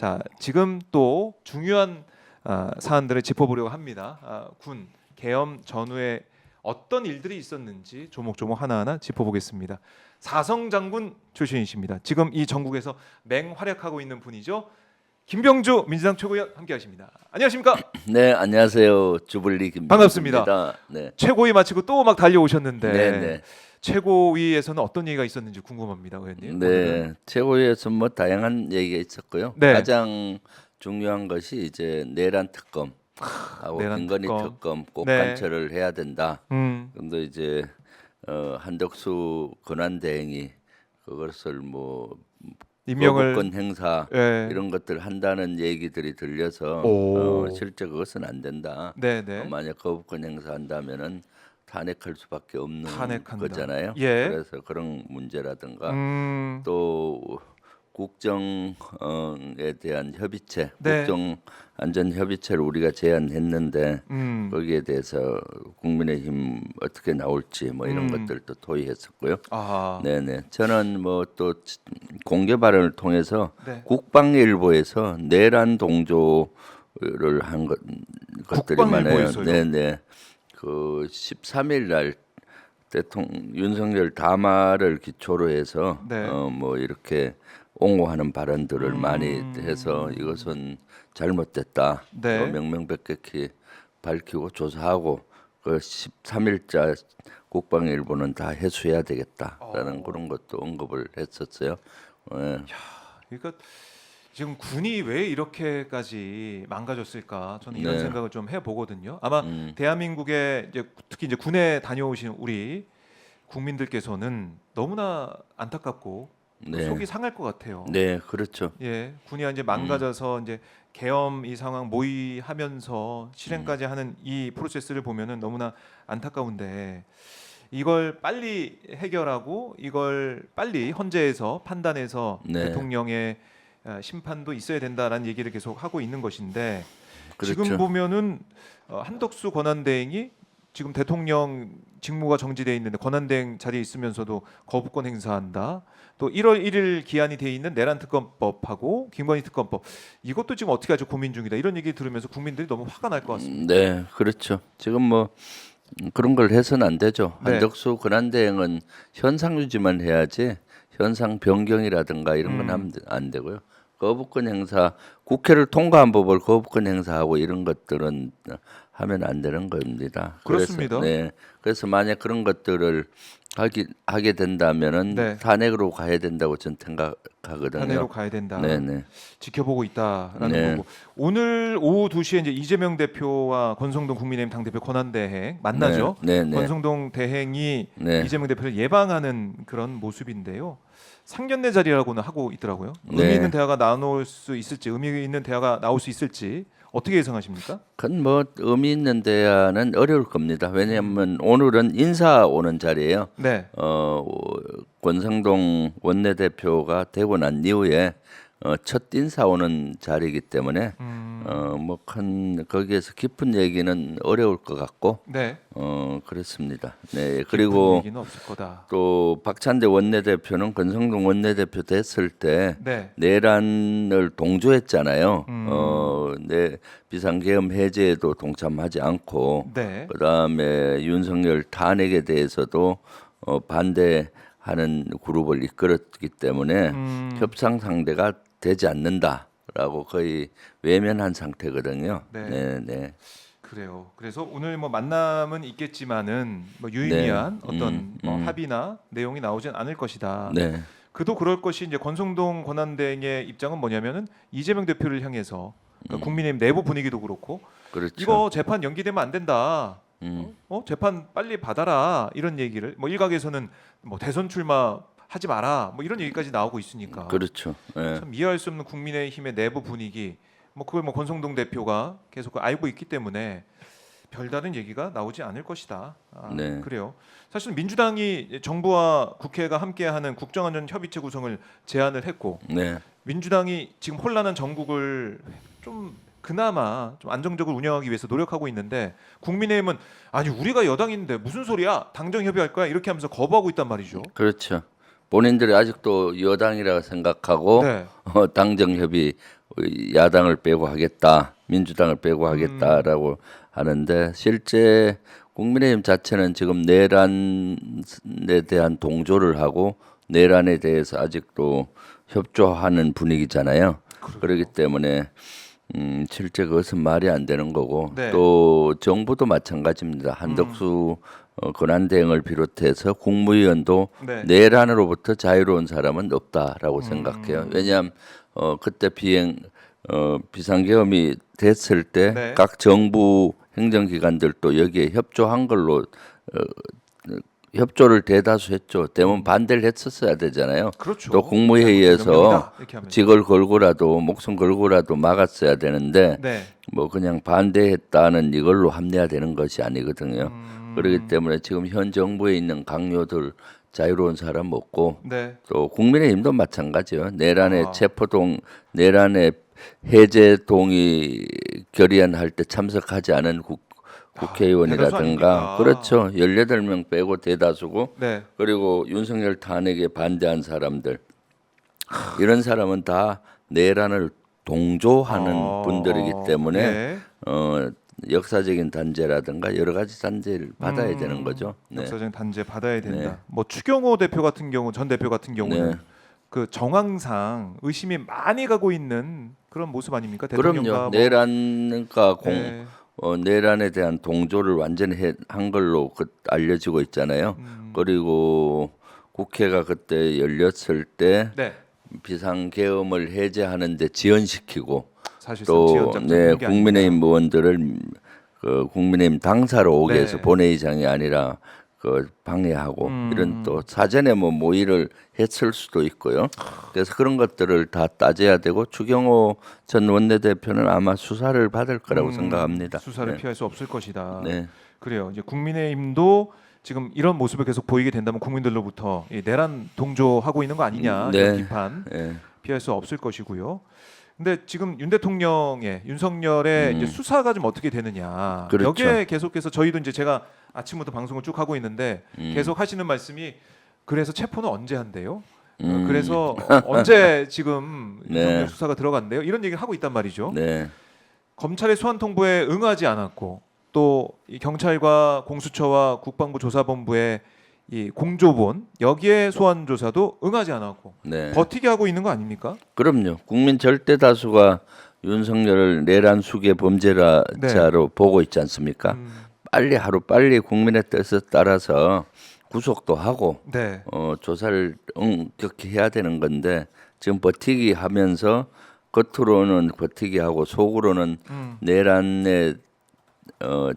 자, 지금 또 중요한 사안들을 짚어보려고 합니다. 군 계엄 전후에 어떤 일들이 있었는지 조목조목 하나하나 짚어보겠습니다. 사성 장군 출신이십니다. 지금 이 전국에서 맹활약하고 있는 분이죠. 김병주 민주당 최고위원 함께하십니다. 안녕하십니까? 네, 안녕하세요. 주블리 김병주입니다. 반갑습니다. 네, 최고위 마치고 또 막 달려오셨는데 네. 최고위에서는 어떤 얘기가 있었는지 궁금합니다, 의원님. 오늘은. 최고위에서 뭐 다양한 얘기가 있었고요. 네. 가장 중요한 것이 이제 내란 특검하고 내란 김건희 특검. 특검 꼭 네. 관철을 해야 된다. 음, 근데 이제 한덕수 권한대행이 그것을 뭐 임명을 거부권 행사 예. 이런 것들 한다는 얘기들이 들려서 오. 실제 그것은 안 된다. 네네. 만약 거부권 행사한다면은 탄핵할 수밖에 없는 탄핵한다. 거잖아요. 예. 그래서 그런 문제라든가 음, 또 국정에 대한 협의체, 네. 국정 안전 협의체를 우리가 제안했는데 거기에 대해서 국민의힘 어떻게 나올지 뭐 이런 것들도 토의했었고요. 아하. 네네. 저는 뭐 또 공개 발언을 통해서 네. 국방일보에서 내란 동조를 한 것들이 많아요. 국방일보에서요? 네네. 그 13일 날 대통령 윤석열 담화를 기초로 해서 네. 뭐 이렇게 옹호하는 발언들을 많이 해서 이것은 잘못됐다. 네. 명명백백히 밝히고 조사하고 그 13일자 국방일보는 다 해소해야 되겠다라는 그런 것도 언급을 했었어요. 예. 그러니까 지금 군이 왜 이렇게까지 망가졌을까? 저는 이런 네. 생각을 좀 해보거든요. 아마 대한민국에 이제 특히 이제 군에 다녀오신 우리 국민들께서는 너무나 안타깝고 또 네. 속이 상할 것 같아요. 네, 그렇죠. 예, 군이 이제 망가져서 이제 계엄 이 상황 모의하면서 실행까지 하는 이 프로세스를 보면은 너무나 안타까운데 이걸 빨리 해결하고 이걸 빨리 헌재에서 판단해서 네. 대통령의 심판도 있어야 된다라는 얘기를 계속 하고 있는 것인데 그렇죠. 지금 보면은 한덕수 권한대행이 지금 대통령 직무가 정지돼 있는데 권한대행 자리에 있으면서도 거부권 행사한다. 또 1월 1일 기한이 돼 있는 내란 특검법하고 김건희 특검법 이것도 지금 어떻게 하죠 고민 중이다. 이런 얘기 들으면서 국민들이 너무 화가 날 것 같습니다. 네, 그렇죠. 지금 뭐 그런 걸 해서는 안 되죠. 네. 한덕수 권한대행은 현상 유지만 해야지 현상 변경이라든가 이런 건 하면 안 되고요. 거부권 행사, 국회를 통과한 법을 거부권 행사하고 이런 것들은 하면 안 되는 겁니다. 그렇습니다. 그래서 만약 그런 것들을 하게 된다면은 네. 탄핵으로 가야 된다고 저는 생각하거든요. 탄핵으로 가야 된다. 네네. 지켜보고 있다라는 네. 거고 오늘 오후 2시에 이제 이재명 대표와 권성동 국민의힘 당대표 권한대행 만나죠. 네, 네. 권성동 대행이 네. 이재명 대표를 예방하는 그런 모습인데요. 상견례 자리라고는 하고 있더라고요. 의미 네. 있는 대화가 나올 수 있을지, 의미 있는 대화가 나올 수 있을지 어떻게 예상하십니까? 그건 뭐 의미 있는 대화는 어려울 겁니다. 왜냐하면 오늘은 인사 오는 자리예요. 네. 권성동 원내대표가 되고 난 이후에 첫 인사 오는 자리이기 때문에 뭐 큰 거기에서 깊은 얘기는 어려울 것 같고 네. 그렇습니다. 네. 깊은 그리고 얘기는 없을 거다. 또 박찬대 원내대표는 권성동 원내대표 됐을 때 네. 내란을 동조했잖아요. 내 비상계엄 해제에도 동참하지 않고 네. 그다음에 윤석열 탄핵에 대해서도 반대하는 그룹을 이끌었기 때문에 협상 상대가 되지 않는다라고 거의 외면한 상태거든요. 네. 네. 그래요. 그래서 오늘 뭐 만남은 있겠지만은 뭐 유의미한 어떤 뭐 합의나 내용이 나오진 않을 것이다. 네. 그도 그럴 것이 이제 권성동 권한대행의 입장은 뭐냐면은 이재명 대표를 향해서 그러니까 국민의힘 내부 분위기도 그렇고 그렇죠. 이거 재판 연기되면 안 된다. 재판 빨리 받아라 이런 얘기를 뭐 일각에서는 뭐 대선 출마 하지 마라 뭐 이런 얘기까지 나오고 있으니까 그렇죠. 네. 참 이해할 수 없는 국민의힘의 내부 분위기 뭐 그걸 뭐 권성동 대표가 계속 알고 있기 때문에 별다른 얘기가 나오지 않을 것이다. 네. 그래요. 사실 민주당이 정부와 국회가 함께하는 국정안전협의체 구성을 제안을 했고 네. 민주당이 지금 혼란한 전국을 좀 그나마 좀 안정적으로 운영하기 위해서 노력하고 있는데 국민의힘은 아니 우리가 여당인데 무슨 소리야 당정 협의할 거야 이렇게 하면서 거부하고 있단 말이죠. 그렇죠. 본인들이 아직도 여당이라고 생각하고 네. 당정 협의 야당을 빼고 하겠다, 민주당을 빼고 하겠다라고 하는데 실제 국민의힘 자체는 지금 내란에 대한 동조를 하고 내란에 대해서 아직도 협조하는 분위기잖아요. 그렇기 때문에 실제 그것은 말이 안 되는 거고 네. 또 정부도 마찬가지입니다. 한덕수 권한대행을 비롯해서 국무위원도 네. 내란으로부터 자유로운 사람은 없다라고 생각해요. 왜냐하면 그때 비상계엄이 됐을 때 네. 각 정부 행정기관들도 여기에 협조한 걸로 협조를 대다수 했죠. 대부분 반대를 했었어야 되잖아요. 그렇죠. 또 국무회의에서 명령이다, 이렇게 하면서. 직을 걸고라도 목숨 걸고라도 막았어야 되는데 네. 뭐 그냥 반대했다는 이걸로 합리화되는 것이 아니거든요. 그렇기 때문에 지금 현 정부에 있는 강요들 자유로운 사람 없고 네. 또 국민의힘도 마찬가지요. 내란의 아. 체포동, 내란의 해제 동의 결의안 할 때 참석하지 않은 대다수 국회의원이라든가 아닙니까? 그렇죠. 18명 빼고 대다수고 네. 그리고 윤석열 탄핵에 반대한 사람들 이런 사람은 다 내란을 동조하는 분들이기 때문에 네. 역사적인 단죄라든가 여러 가지 단죄를 받아야 되는 거죠. 네. 역사적인 단죄 받아야 된다. 네. 뭐 추경호 대표 같은 경우, 전 대표 같은 경우는 네. 그 정황상 의심이 많이 가고 있는 그런 모습 아닙니까? 대통령과 그럼요. 뭐. 내란과 네. 내란에 대한 동조를 완전히 한 걸로 알려지고 있잖아요. 그리고 국회가 그때 열렸을 때 네. 비상계엄을 해제하는데 지연시키고 사실상 또 지연작전 네, 게 국민의힘 의원들을 그 국민의힘 당사로 오게 해서 네. 본회의장이 아니라 그 방해하고 이런 또 사전에 뭐 모의를 했을 수도 있고요. 그래서 그런 것들을 다 따져야 되고 추경호 전 원내대표는 아마 수사를 받을 거라고 생각합니다. 수사를 네. 피할 수 없을 것이다. 네. 그래요. 이제 국민의힘도 지금 이런 모습을 계속 보이게 된다면 국민들로부터 이 내란 동조하고 있는 거 아니냐 이런 네. 비판 네. 피할 수 없을 것이고요. 근데 지금 윤 대통령의 윤석열의 이제 수사가 좀 어떻게 되느냐. 그렇죠. 여기에 계속해서 저희도 이제 제가 아침부터 방송을 쭉 하고 있는데 계속 하시는 말씀이 그래서 체포는 언제 한대요? 그래서 언제 지금 네. 윤석열 수사가 들어간대요? 이런 얘기를 하고 있단 말이죠. 네. 검찰의 소환 통보에 응하지 않았고 또 이 경찰과 공수처와 국방부 조사본부의 이 공조본 여기에 소환 조사도 응하지 않았고 네. 버티게 하고 있는 거 아닙니까? 그럼요. 국민 절대 다수가 윤석열을 내란 수계 범죄자로 보고 있지 않습니까? 빨리 하루 빨리 국민의 뜻에 따라서 구속도 하고 네. 조사를 엄격히 해야 되는 건데 지금 버티기 하면서 겉으로는 버티기 하고 속으로는 내란의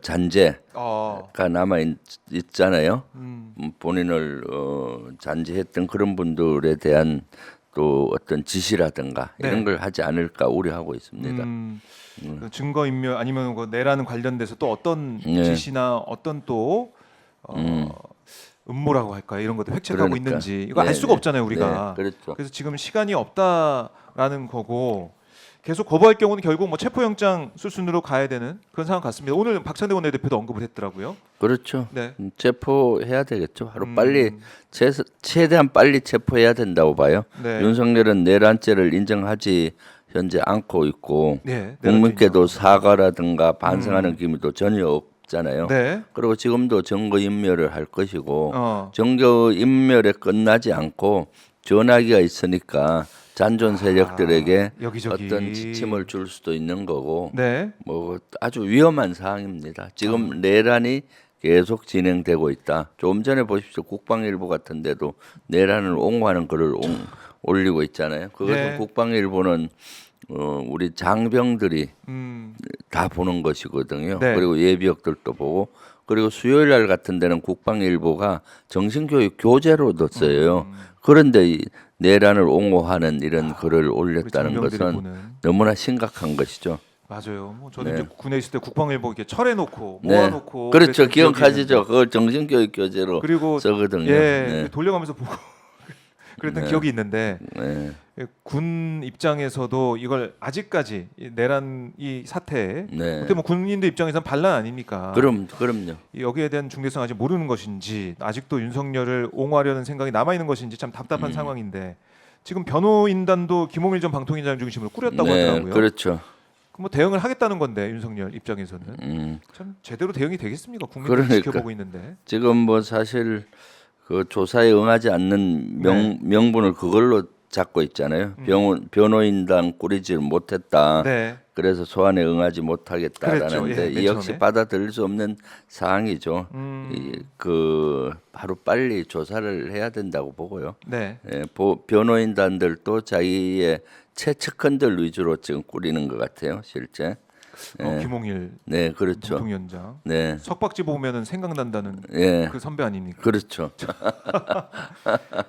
잔재가 남아 있잖아요. 본인을 잔재했던 그런 분들에 대한 또 어떤 지시라든가 네. 이런 걸 하지 않을까 우려하고 있습니다. 그 증거 인멸 아니면 그 내란 관련돼서 또 어떤 네. 지시나 어떤 또 음모라고 할까 이런 것들 획책하고 그러니까. 있는지 이거 알 네, 수가 네. 없잖아요 우리가. 네, 그렇죠. 그래서 지금 시간이 없다라는 거고 계속 거부할 경우는 결국 뭐 체포영장 수순으로 가야 되는 그런 상황 같습니다. 오늘 박찬대 원내대표도 언급을 했더라고요. 그렇죠. 네. 체포해야 되겠죠. 하루 빨리 최대한 빨리 체포해야 된다고 봐요. 네. 윤석열은 내란죄를 인정하지 현재 않고 있고 네. 국민께도 사과라든가 반성하는 기미도 전혀 없잖아요. 네. 그리고 지금도 증거 인멸을 할 것이고 어. 증거 인멸에 끝나지 않고 전화기가 있으니까 잔존 세력들에게 여기저기. 어떤 지침을 줄 수도 있는 거고 네. 뭐 아주 위험한 상황입니다. 지금 내란이 계속 진행되고 있다. 조금 전에 보십시오. 국방일보 같은 데도 내란을 옹호하는 글을 올리고 있잖아요. 그것은 네. 국방일보는 우리 장병들이 다 보는 것이거든요. 네. 그리고 예비역들도 보고 그리고 수요일 날 같은 데는 국방일보가 정신교육 교재로도 써요. 그런데 이 내란을 옹호하는 이런 글을 올렸다는 장병들이 것은 보는. 너무나 심각한 것이죠. 맞아요. 뭐 저도 네. 이제 군에 있을 때 국방일보 이렇게 철해놓고 네. 모아놓고 그렇죠. 그랬던 기억이 기억하시죠. 있는데. 그걸 정신교육 교재로 그리고 쓰거든요. 예, 네. 돌려가면서 보고 그랬던 네. 기억이 있는데 네. 군 입장에서도 이걸 아직까지 이 내란 이 사태 네. 그때 뭐 군인들 입장에서는 반란 아닙니까? 그럼요. 여기에 대한 중대성 아직 모르는 것인지 아직도 윤석열을 옹호하려는 생각이 남아 있는 것인지 참 답답한 상황인데 지금 변호인단도 김홍일 전 방통위원장 중심으로 꾸렸다고 네, 하더라고요. 그렇죠. 뭐 대응을 하겠다는 건데 윤석열 입장에서는 참 제대로 대응이 되겠습니까? 국민들이 그러니까. 지켜보고 있는데. 지금 뭐 사실 그 조사에 응하지 않는 명분을 그걸로 잡고 있잖아요. 변호인단 꾸리지를 못했다. 네. 그래서 소환에 응하지 못하겠다라는데 그랬죠. 예, 맨 이 역시 처음에. 받아들일 수 없는 사항이죠. 그 바로 빨리 조사를 해야 된다고 보고요. 네. 예, 변호인단들도 자기의 최측근들 위주로 지금 꾸리는 것 같아요, 실제. 김홍일 네, 그렇죠. 방통위원장. 네, 석박지 보면은 생각난다는 예, 그 선배 아닙니까? 그렇죠.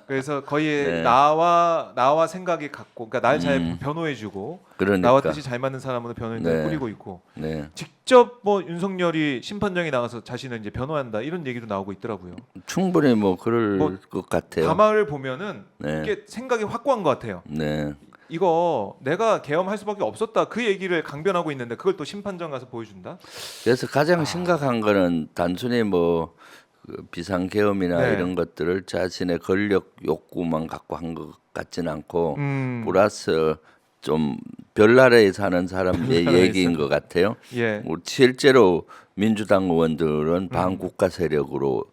그래서 거의 네. 나와 생각이 같고, 그러니까 날 잘 변호해주고 그러니까. 나와 뜻이 잘 맞는 사람으로 변호인단을 네. 꾸리고 있고, 네, 직접 뭐 윤석열이 심판정에 나가서 자신을 이제 변호한다 이런 얘기도 나오고 있더라고요. 충분히 뭐 그럴 뭐 것 같아요. 담화를 보면은 네. 이게 생각이 확고한 것 같아요. 네, 이거 내가 계엄할 수밖에 없었다 그 얘기를 강변하고 있는데 그걸 또 심판정 가서 보여준다. 그래서 가장 심각한 거는 단순히 뭐그 비상계엄이나 네. 이런 것들을 자신의 권력 욕구만 갖고 한 것 같지는 않고 플러스 좀 별나라에 사는 사람 얘기인 것 같아요. 예. 뭐 실제로 민주당 의원들은 반국가 세력으로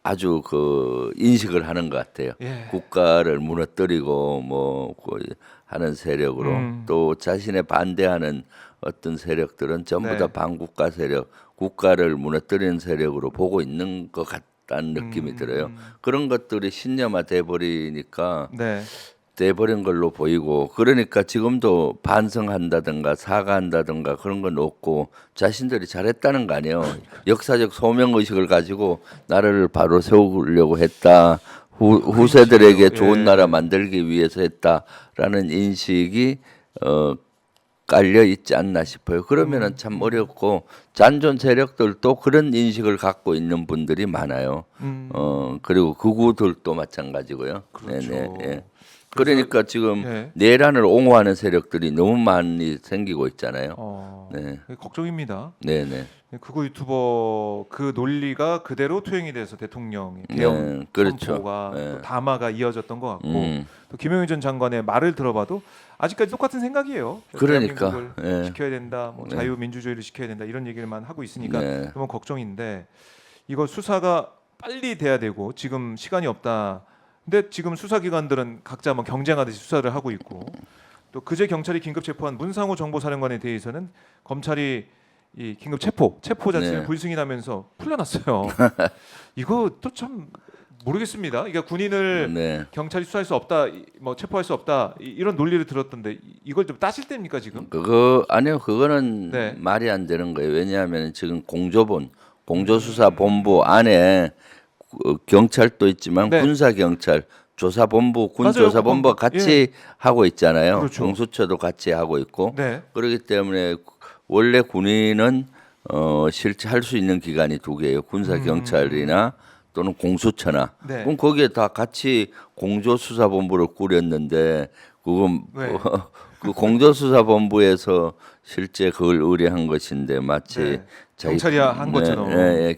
아주 그 인식을 하는 것 같아요. 예. 국가를 무너뜨리고 뭐 거의 하는 세력으로 또 자신의 반대하는 어떤 세력들은 전부 네. 다 반국가 세력, 국가를 무너뜨리는 세력으로 보고 있는 것 같다는 느낌이 들어요. 그런 것들이 신념화돼 버리니까 네. 돼버린 걸로 보이고 그러니까 지금도 반성한다든가 사과한다든가 그런 건 없고 자신들이 잘했다는 거 아니에요. 역사적 소명 의식을 가지고 나라를 바로 세우려고 했다. 후세들에게 좋은 예. 나라 만들기 위해서 했다라는 인식이 깔려 있지 않나 싶어요. 그러면은 참 어렵고 잔존 세력들도 그런 인식을 갖고 있는 분들이 많아요. 그리고 극우들도 마찬가지고요. 그렇죠. 예. 그러니까 지금 예. 내란을 옹호하는 세력들이 너무 많이 생기고 있잖아요. 네. 걱정입니다. 네네. 극우 유튜버 그 논리가 그대로 투영이 돼서 대통령의 계엄 네, 그렇죠. 선포가 네. 또 담화가 이어졌던 것 같고 또 김영희 전 장관의 말을 들어봐도 아직까지 똑같은 생각이에요. 그러니까, 대한민국을 예. 지켜야 된다, 뭐 자유민주주의를 지켜야 된다 이런 얘기를만 하고 있으니까 네. 너무 걱정인데 이거 수사가 빨리 돼야 되고 지금 시간이 없다. 근데 지금 수사기관들은 각자 뭐 경쟁하듯이 수사를 하고 있고 또 그제 경찰이 긴급 체포한 문상호 정보사령관에 대해서는 검찰이 이 긴급 체포 자체를 네. 불승인하면서 풀려났어요. 이거 또 참 모르겠습니다. 그러니까 군인을 네. 경찰이 수사할 수 없다, 뭐 체포할 수 없다 이런 논리를 들었던데 이걸 좀 따질 때입니까 지금? 그거 아니요. 그거는 네. 말이 안 되는 거예요. 왜냐하면 지금 공조수사본부 안에 경찰도 있지만 네. 군사경찰 조사본부 맞아요. 군조사본부가 같이 하고 있잖아요. 그렇죠. 공수처도 같이 하고 있고 네. 그렇기 때문에 원래 군인은 실제 할 수 있는 기관이 두 개예요. 군사경찰이나 또는 공수처나. 네. 그럼 거기에 다 같이 공조수사본부를 꾸렸는데 그건 네. 그 공조수사본부에서 실제 그걸 의뢰한 것인데 마치 네. 자기- 경찰이 한 것처럼.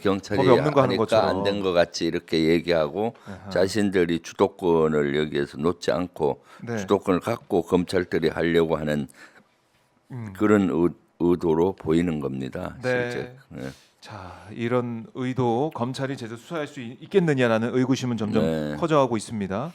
경찰이 법이 없는 거 하는 하니까 것처럼. 안 된 것 같이 이렇게 얘기하고 자신들이 주도권을 여기에서 놓지 않고 네. 주도권을 갖고 검찰들이 하려고 하는 그런 의도로 보이는 겁니다. 네. 실제. 네. 자, 이런 의도 검찰이 제대로 수사할 수 있겠느냐라는 의구심은 점점 네. 커져가고 있습니다.